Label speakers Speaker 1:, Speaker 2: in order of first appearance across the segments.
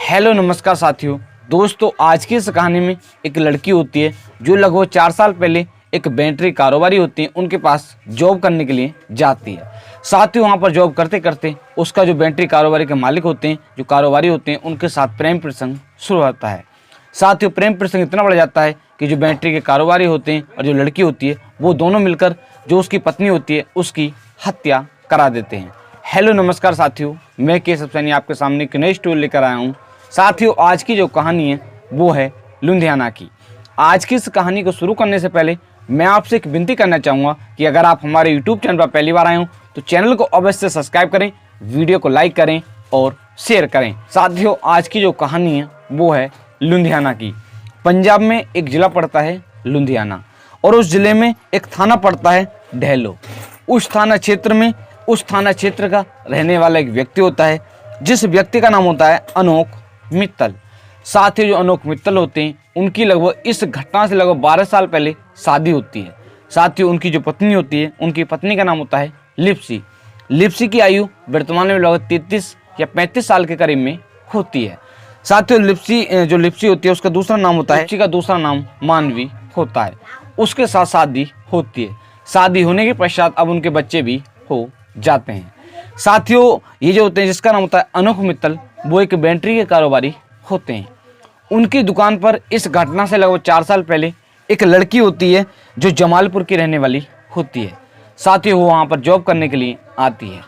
Speaker 1: Hello नमस्कार साथियों। दोस्तों, आज की इस कहानी में एक लड़की होती है जो लगभग 4 साल पहले एक बैटरी कारोबारी होती है उनके पास जॉब करने के लिए जाती है। साथियों, वहाँ पर जॉब करते करते उसका जो बैटरी कारोबारी के मालिक होते हैं, जो कारोबारी होते हैं, उनके साथ प्रेम प्रसंग शुरू होता है। साथियों, प्रेम प्रसंग इतना बढ़ जाता है कि जो बैटरी के कारोबारी होते हैं और जो लड़की होती है वो दोनों मिलकर जो उसकी पत्नी होती है उसकी हत्या करा देते हैं। हेलो नमस्कार साथियों, मैं केशव सैनी आपके सामने एक नई स्टोरी लेकर आया हूँ। साथियों, आज की जो कहानी है वो है लुधियाना की। आज की इस कहानी को शुरू करने से पहले मैं आपसे एक विनती करना चाहूँगा कि अगर आप हमारे यूट्यूब चैनल पर पहली बार आए हो तो चैनल को अवश्य सब्सक्राइब करें, वीडियो को लाइक करें और शेयर करें। साथियों, आज की जो कहानी है वो है लुधियाना की। पंजाब में एक ज़िला पड़ता है लुधियाना और उस ज़िले में एक थाना पड़ता है ढेलो। उस थाना क्षेत्र का रहने वाला एक व्यक्ति होता है जिस व्यक्ति का नाम होता है अनोख मित्तल। साथ ही जो अनोख मित्तल होते हैं उनकी लगभग इस घटना से लगभग 12 साल पहले शादी होती है। साथ ही उनकी जो पत्नी होती है, उनकी पत्नी का नाम होता है लिप्सी। लिप्सी की आयु वर्तमान में लगभग 33 या 35 साल के करीब में होती है। साथ ही लिप्सी होती है उसका दूसरा नाम होता है, लिप्सी का दूसरा नाम मानवी होता है। उसके साथ शादी होती है। शादी होने के पश्चात अब उनके बच्चे भी हो जाते हैं। साथियों, ये जो होते हैं जिसका नाम होता है अनोख मित्तल, वो एक बैटरी के कारोबारी होते हैं। उनकी दुकान पर इस घटना से लगभग 4 साल पहले एक लड़की होती है जो जमालपुर की रहने वाली होती है। साथियों, वो वहाँ पर जॉब करने के लिए आती है।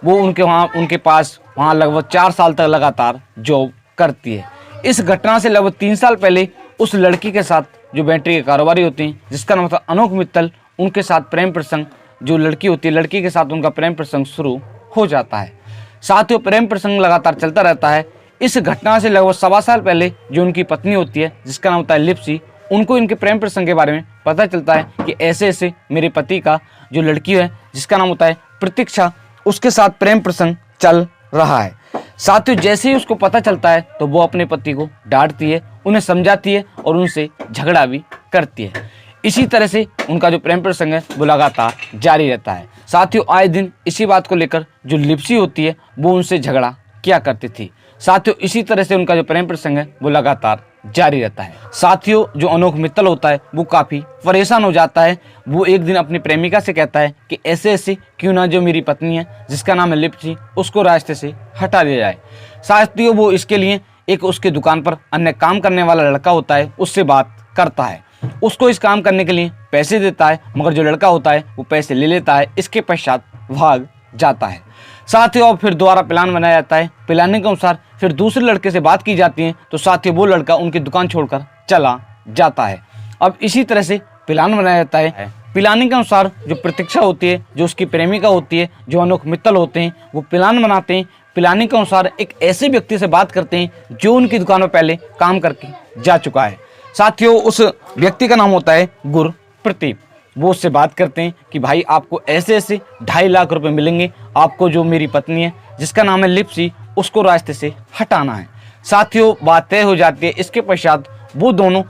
Speaker 1: वो उनके पास वहाँ लगभग 4 साल तक लगातार जॉब करती है। इस घटना से लगभग 3 साल पहले उस लड़की के साथ जो बैटरी के कारोबारी होते हैं जिसका नाम होता है अनोख मित्तल, उनके साथ प्रेम प्रसंग, जो लड़की होती है लड़की के साथ उनका प्रेम प्रसंग शुरू हो जाता है। साथियों, प्रेम प्रसंग लगातार चलता रहता है। इस घटना से लगभग 1.25 साल पहले जो उनकी पत्नी होती है जिसका नाम होता है लिप्सी, उनको इनके प्रेम प्रसंग के बारे में पता चलता है कि ऐसे ऐसे मेरे पति का जो लड़की है जिसका नाम होता है प्रतीक्षा, उसके साथ प्रेम प्रसंग चल रहा है। साथियों, जैसे ही उसको पता चलता है तो वो अपने पति को डांटती है, उन्हें समझाती है और उनसे झगड़ा भी करती है। इसी तरह से उनका जो प्रेम प्रसंग है वो लगातार जारी रहता है। साथियों, आए दिन इसी बात को लेकर जो लिप्सी होती है वो उनसे झगड़ा किया करती थी। साथियों, इसी तरह से उनका जो प्रेम प्रसंग है वो लगातार जारी रहता है। साथियों, जो अनोख मित्तल होता है वो काफ़ी परेशान हो जाता है। वो एक दिन अपनी प्रेमिका से कहता है कि ऐसे ऐसे क्यों ना जो मेरी पत्नी है जिसका नाम है लिप्सी, उसको रास्ते से हटा दिया जाए। साथियों, वो इसके लिए एक उसके दुकान पर अन्य काम करने वाला लड़का होता है उससे बात करता है, उसको इस काम करने के लिए पैसे देता है, मगर जो लड़का होता है वो पैसे ले लेता है। इसके पश्चात भाग जाता है। साथियों, अब फिर दोबारा प्लान बनाया जाता है। प्लानिंग के अनुसार फिर दूसरे लड़के से बात की जाती है तो साथियों वो लड़का उनकी दुकान छोड़कर चला जाता है। अब इसी तरह से प्लान बनाया जाता है। प्लानिंग के अनुसार जो प्रतीक्षा होती है, जो उसकी प्रेमिका होती है, जो अनोख मित्तल होते हैं, वो प्लान बनाते हैं। प्लानिंग के अनुसार एक ऐसे व्यक्ति से बात करते हैं जो उनकी दुकान में पहले काम करके जा चुका है। साथियों, उस व्यक्ति का नाम होता है गुरप्रतीप। वो उससे बात करते हैं कि भाई आपको ऐसे ऐसे 2.5 लाख रुपए मिलेंगे, आपको जो मेरी पत्नी है जिसका नाम है लिप्सी उसको रास्ते से हटाना है। साथियों, बात तय हो जाती है। इसके पश्चात वो दोनों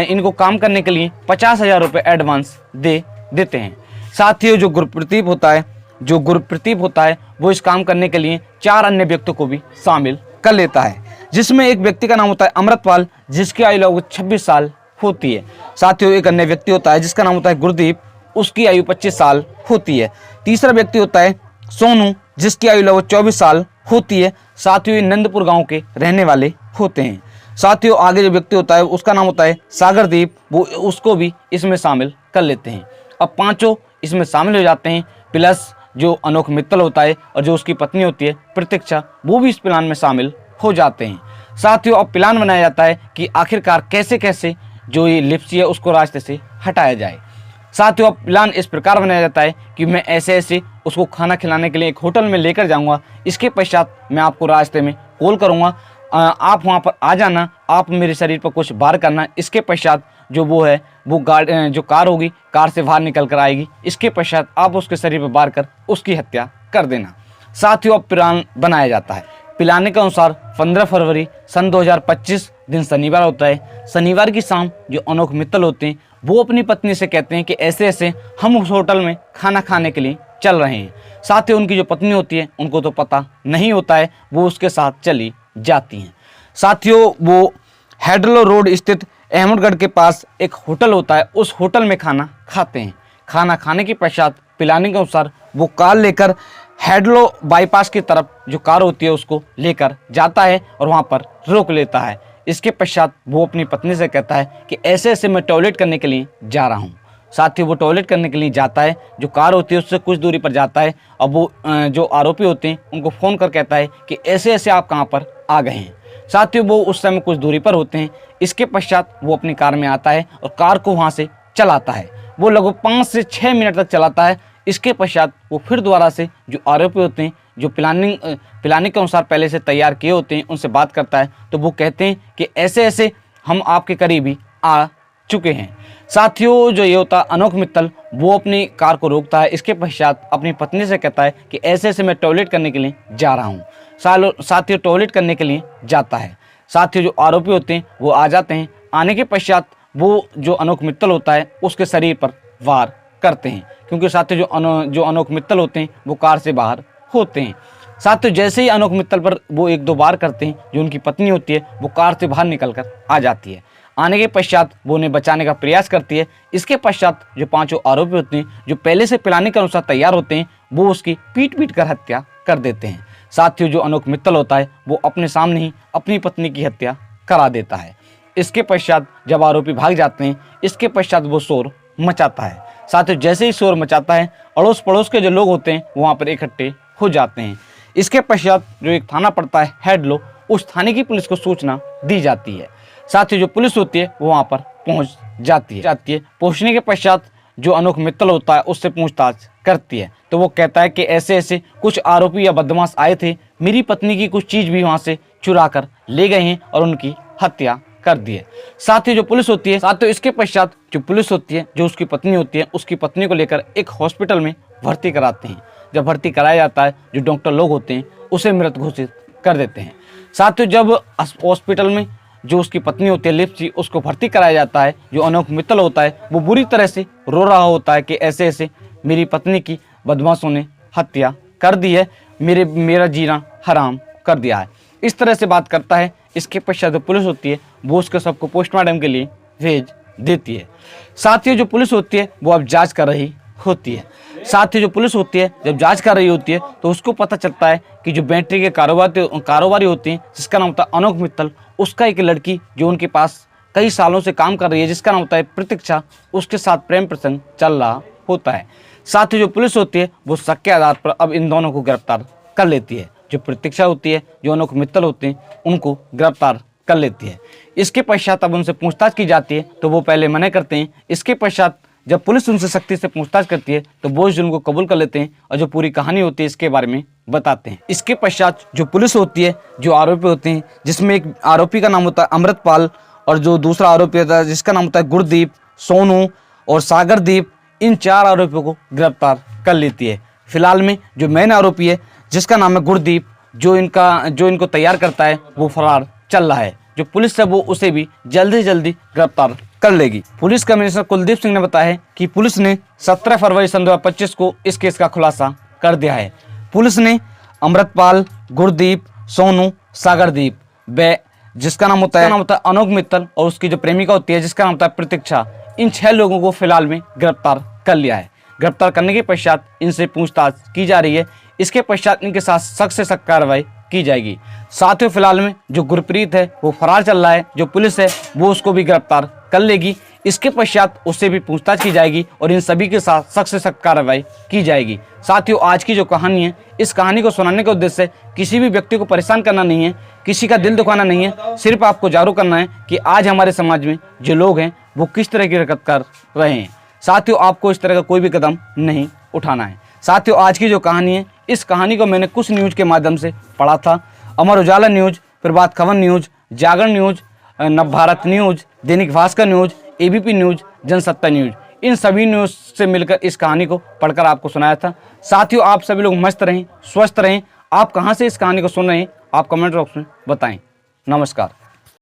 Speaker 1: इनको काम करने के लिए 50,000 रुपये एडवांस दे देते हैं। साथियों, जो गुरप्रतीप होता है वो इस काम करने के लिए 4 अन्य व्यक्तियों को भी शामिल कर लेता है, जिसमें एक व्यक्ति का नाम होता है अमृतपाल जिसकी आयु लगभग 26 साल होती है। साथियों, एक अन्य व्यक्ति होता है जिसका नाम होता है गुरदीप, उसकी आयु 25 साल होती है। तीसरा व्यक्ति होता है सोनू जिसकी आयु लगभग 24 साल होती है। साथियों, ये नंदपुर गांव के रहने वाले होते हैं। साथियों, आगे जो व्यक्ति होता है उसका नाम होता है सागरदीप, वो उसको भी इसमें शामिल कर लेते हैं। अब 5 इसमें शामिल हो जाते हैं, प्लस जो अनोख मित्तल होता है और जो उसकी पत्नी होती है प्रतीक्षा, वो भी इस प्लान में शामिल हो जाते हैं। साथियों, अब प्लान बनाया जाता है कि आखिरकार कैसे कैसे जो ये लिप्सी है उसको रास्ते से हटाया जाए। साथियों, अब प्लान इस प्रकार बनाया जाता है कि मैं ऐसे ऐसे उसको खाना खिलाने के लिए एक होटल में लेकर जाऊंगा। इसके पश्चात मैं आपको रास्ते में कॉल करूंगा, आप वहां पर आ जाना, आप मेरे शरीर पर कुछ वार करना। इसके पश्चात जो जो कार होगी, कार से बाहर निकल कर आएगी। इसके पश्चात आप उसके शरीर पर वार कर उसकी हत्या कर देना। साथियों, अब प्लान बनाया जाता है। प्लान के अनुसार 15 फरवरी सन 2025 दिन शनिवार होता है। शनिवार की शाम जो अनोख मित्तल होते हैं वो अपनी पत्नी से कहते हैं कि ऐसे ऐसे हम उस होटल में खाना खाने के लिए चल रहे हैं। साथ ही उनकी जो पत्नी होती है उनको तो पता नहीं होता है, वो उसके साथ चली जाती हैं। साथियों वो हेडलो रोड स्थित अहमदगढ़ के पास एक होटल होता है, उस होटल में खाना खाते हैं। खाना खाने के पश्चात प्लानिंग के अनुसार वो कार लेकर हेडलो बाईपास की तरफ जो कार होती है उसको लेकर जाता है और वहाँ पर रोक लेता है। इसके पश्चात वो अपनी पत्नी से कहता है कि ऐसे ऐसे मैं टॉयलेट करने के लिए जा रहा हूँ। साथियों वो टॉयलेट करने के लिए जाता है, जो कार होती है उससे कुछ दूरी पर जाता है। अब वो जो आरोपी होते हैं उनको फ़ोन कर कहता है कि ऐसे ऐसे आप कहाँ पर आ गए हैं। साथियों वो उस समय कुछ दूरी पर होते हैं। इसके पश्चात वो अपनी कार में आता है और कार को वहाँ से चलाता है। वो लगभग 5 से 6 मिनट तक चलाता है। इसके पश्चात वो फिर दोबारा से जो आरोपी होते हैं, जो प्लानिंग के अनुसार पहले से तैयार किए होते हैं, उनसे बात करता है। तो वो कहते हैं कि ऐसे ऐसे हम आपके करीब ही आ चुके हैं। साथियों जो ये होता अनोख मित्तल, वो अपनी कार को रोकता है। इसके पश्चात अपनी पत्नी से कहता है कि ऐसे ऐसे मैं टॉयलेट करने के लिए जा रहा हूँ। साथियों टॉयलेट करने के लिए जाता है। साथियों जो आरोपी होते हैं वो आ जाते हैं। आने के पश्चात वो जो अनोख मित्तल होता है उसके शरीर पर वार करते हैं, क्योंकि साथियों जो अनोख मित्तल होते हैं वो कार से बाहर होते हैं। साथियों जैसे ही अनोख मित्तल पर वो 1-2 बार करते हैं, जो उनकी पत्नी होती है वो कार से बाहर निकल कर आ जाती है। आने के पश्चात वो उन्हें बचाने का प्रयास करती है। इसके पश्चात जो 5 आरोपी होते हैं, जो पहले से प्लानिंग के अनुसार तैयार होते हैं, वो उसकी पीट कर हत्या कर देते हैं। साथियों जो अनोख मित्तल होता है वो अपने सामने ही अपनी पत्नी की हत्या करा देता है। इसके पश्चात जब आरोपी भाग जाते हैं, इसके पश्चात वो शोर मचाता है। साथियों जैसे ही शोर मचाता है, अड़ोस पड़ोस के जो लोग होते हैं वहाँ पर इकट्ठे हो जाते हैं। इसके पश्चात जो एक थाना पड़ता है हेडलो, उस थाने की पुलिस को सूचना दी जाती है। साथ ही जो पुलिस होती है वो वहाँ पर पहुँच जाती है। पहुँचने के पश्चात जो अनोख मित्तल होता है उससे पूछताछ करती है। तो वो कहता है कि ऐसे ऐसे कुछ आरोपी या बदमाश आए थे, मेरी पत्नी की कुछ चीज़ भी वहाँ से चुरा कर ले गए हैं और उनकी हत्या कर दी है। साथ ही जो पुलिस होती है, साथ ही इसके पश्चात जो पुलिस होती है, जो उसकी पत्नी होती है, उसकी पत्नी को लेकर एक हॉस्पिटल में भर्ती कराते हैं। जब भर्ती कराया जाता है, जो डॉक्टर लोग होते हैं उसे मृत घोषित कर देते हैं। साथ ही जब हॉस्पिटल में जो उसकी पत्नी होती है लिप्सी, उसको भर्ती कराया जाता है, जो अनोख मित्तल होता है वो बुरी तरह से रो रहा होता है कि ऐसे ऐसे मेरी पत्नी की बदमाशों ने हत्या कर दी है, मेरा जीना हराम कर दिया है, इस तरह से बात करता है। इसके पश्चात जो पुलिस होती है वो उसके सबको पोस्टमार्टम के लिए भेज देती है। साथ ही जो पुलिस होती है वो अब जांच कर रही होती है। साथ ही जो पुलिस होती है जब जांच कर रही होती है तो उसको पता चलता है कि जो बैटरी के कारोबारी होती हैं, जिसका नाम होता है अनोख मित्तल, उसका एक लड़की जो उनके पास कई सालों से काम कर रही है, जिसका नाम होता है प्रतीक्षा, उसके साथ प्रेम प्रसंग चल रहा होता है। साथ ही जो पुलिस होती है वो शक के आधार पर अब इन दोनों को गिरफ्तार कर लेती है। जो प्रतीक्षा होती है, जो अनोख मित्तल होते हैं, उनको गिरफ्तार कर लेती है। इसके पश्चात अब उनसे पूछताछ की जाती है तो वो पहले मना करते हैं। इसके पश्चात जब पुलिस उनसे सख्ती से पूछताछ करती है तो वो जुर्म को कबूल कर लेते हैं और जो पूरी कहानी होती है इसके बारे में बताते हैं। इसके पश्चात जो पुलिस होती है, जो आरोपी होते हैं, जिसमें एक आरोपी का नाम होता है अमृतपाल और जो दूसरा आरोपी होता है जिसका नाम होता है गुरदीप, सोनू और सागरदीप, इन 4 आरोपियों को गिरफ्तार कर लेती है। फिलहाल में जो मेन आरोपी है जिसका नाम है गुरदीप, जो इनको तैयार करता है, वो फरार चल रहा है। जो पुलिस है वो उसे भी जल्दी गिरफ्तार कर लेगी। पुलिस कमिश्नर कुलदीप सिंह ने बताया है कि पुलिस ने 17 फरवरी सन 2025 को इस केस का खुलासा कर दिया है। पुलिस ने अमृतपाल, गुरदीप, सोनू, सागरदीप व जिसका नाम होता है अनोख मित्तल और उसकी जो प्रेमिका होती है जिसका नाम होता है प्रतीक्षा, इन 6 लोगों को फिलहाल में गिरफ्तार कर लिया है। गिरफ्तार करने के पश्चात इनसे पूछताछ की जा रही है। इसके पश्चात इनके साथ सख्त से सख्त कार्रवाई की जाएगी। साथ ही फिलहाल में जो गुरप्रीत है वो फरार चल रहा है, जो पुलिस है वो उसको भी गिरफ्तार कर लेगी। इसके पश्चात उससे भी पूछताछ की जाएगी और इन सभी के साथ सख्त से सख्त कार्रवाई की जाएगी। साथियों आज की जो कहानी है, इस कहानी को सुनाने का उद्देश्य किसी भी व्यक्ति को परेशान करना नहीं है, किसी का दिल दुखाना नहीं है, सिर्फ आपको जागरूक करना है कि आज हमारे समाज में जो लोग हैं वो किस तरह की हरकत कर रहे हैं। साथियों आपको इस तरह का कोई भी कदम नहीं उठाना है। साथियों आज की जो कहानी है, इस कहानी को मैंने कुछ न्यूज़ के माध्यम से पढ़ा था। Amar Ujala news, Prabhat Khabar news, Jagran news, Navbharat news, Dainik Bhaskar news, ABP news, Jansatta news, इन सभी न्यूज़ से मिलकर इस कहानी को पढ़कर आपको सुनाया था। साथियों आप सभी लोग मस्त रहें, स्वस्थ रहें। आप कहाँ से इस कहानी को सुन रहे हैं आप कमेंट बॉक्स में बताएं। नमस्कार।